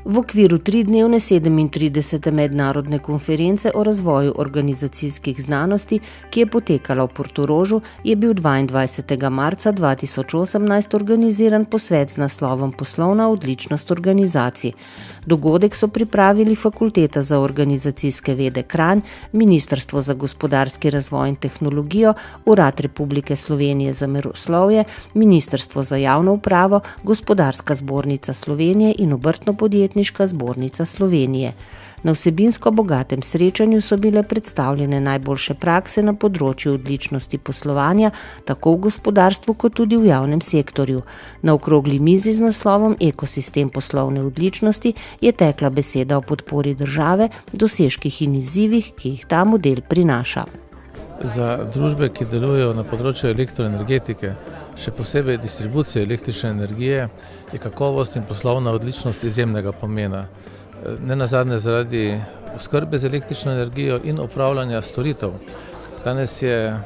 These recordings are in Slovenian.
V okviru 3-dnevne 37. mednarodne konference o razvoju organizacijskih znanosti, ki je potekala v Portorožu, je bil 22. marca 2018 organiziran posvet z naslovom Poslovna odličnost organizacij. Dogodek so pripravili Fakulteta za organizacijske vede Kranj, Ministrstvo za gospodarski razvoj in tehnologijo, Urad Republike Slovenije za meroslovje, Ministrstvo za javno upravo, Gospodarska zbornica Slovenije in Obrtno-podjetniška zbornica Slovenije. Na vsebinsko bogatem srečanju so bile predstavljene najboljše prakse na področju odličnosti poslovanja, tako v gospodarstvu kot tudi v javnem sektorju. Na okrogli mizi z naslovom Ekosistem poslovne odličnosti je tekla beseda o podpori države, dosežkih in izzivih, ki jih ta model prinaša. Za družbe, ki delujejo na področju elektroenergetike, še posebej distribucije električne energije, je kakovost in poslovna odličnost izjemnega pomena. Nenazadnje zaradi oskrbe z električno energijo in upravljanja storitev. Danes je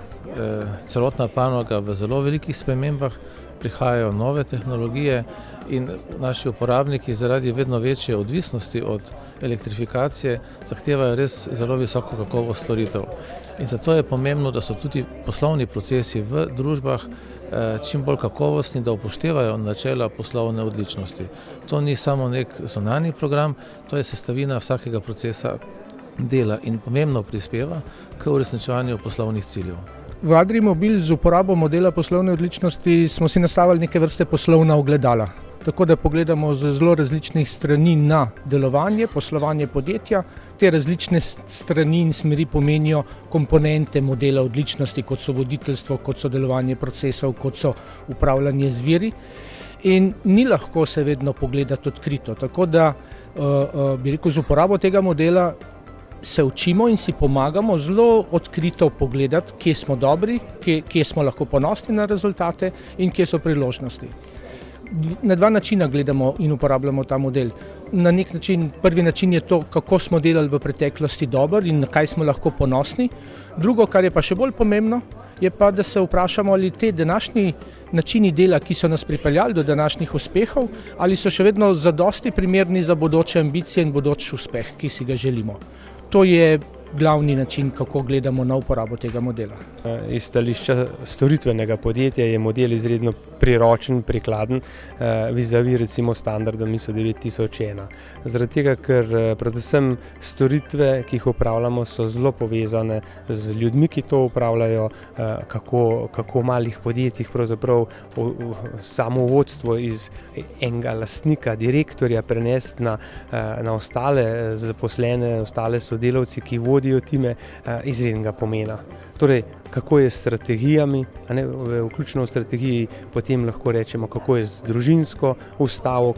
celotna panoga v zelo velikih spremembah, prihajajo nove tehnologije in naši uporabniki zaradi vedno večje odvisnosti od elektrifikacije zahtevajo res zelo visoko kakovost storitev. In zato je pomembno, da so tudi poslovni procesi v družbah čim bolj kakovostni, da upoštevajo načela poslovne odličnosti. To ni samo nek zunanji program, to je sestavina vsakega procesa dela in pomembno prispeva k uresničevanju poslovnih ciljev. V Adrimobil z uporabo modela poslovne odličnosti smo si nastavili neke vrste poslovna ogledala. Tako da pogledamo z zelo različnih strani na delovanje, poslovanje podjetja. Te različne strani in smeri pomenijo komponente modela odličnosti, kot so voditeljstvo, kot so delovanje procesov, kot so upravljanje z viri. In ni lahko se vedno pogledati odkrito. Tako da bi rekel, z uporabo tega modela se učimo in si pomagamo zelo odkrito pogledati, kje smo dobri, kje smo lahko ponosni na rezultate in kje so priložnosti. Na dva načina gledamo in uporabljamo ta model. Na nek način, prvi način je to, kako smo delali v preteklosti dobro in na kaj smo lahko ponosni. Drugo, kar je pa še bolj pomembno, je pa, da se vprašamo, ali te današnji načini dela, ki so nas pripeljali do današnjih uspehov, ali so še vedno zadosti primerni za bodoče ambicije in bodoč uspeh, ki si ga želimo. To je glavni način, kako gledamo na uporabo tega modela. Iz stališča storitvenega podjetja je model izredno priročen, prikladen, vizavi recimo standardom ISO 9001. Zaradi tega, ker predvsem storitve, ki jih upravljamo, so zelo povezane z ljudmi, ki to upravljajo, kako malih podjetjih pravzaprav samo vodstvo iz enega lastnika, direktorja prenesti na ostale zaposlene, ostale sodelavci, ki vodijo time, izrednega pomena. Torej, kako je s strategijami, vključno v strategiji potem lahko rečemo, kako je z družinsko ustavo,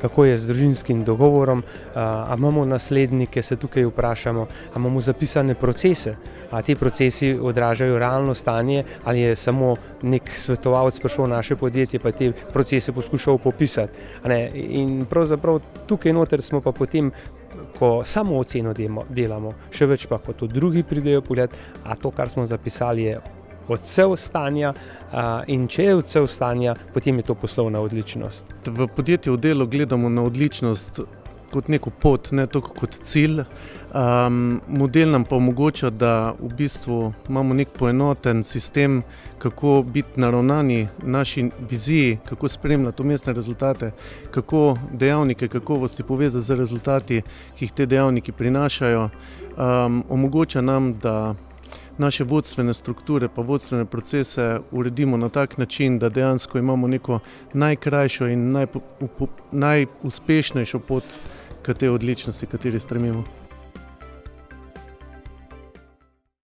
kako je z družinskim dogovorom, a imamo naslednike, se tukaj vprašamo, a imamo zapisane procese, a ti procesi odražajo realno stanje, ali je samo nek svetovalec prišel v naše podjetje, pa te procese poskušal popisati. In pravzaprav tukaj noter smo pa potem, ko samo oceno delamo, še več pa, ko to drugi pridejo pogledati, a to, kar smo zapisali, je odsev stanja in če je odsev stanja, potem je to poslovna odličnost. V podjetju v delu gledamo na odličnost kot neko pot, ne toliko kot cilj. Model nam pa omogoča, da v bistvu imamo nek poenoten sistem, kako biti naravnani naši viziji, kako spremljati umestne rezultate, kako dejavnike kakovosti povezati z rezultati, ki jih te dejavniki prinašajo. Omogoča nam, da naše vodstvene strukture pa vodstvene procese uredimo na tak način, da dejansko imamo neko najkrajšo in najuspešnejšo pot k tej odličnosti, kateri stremimo.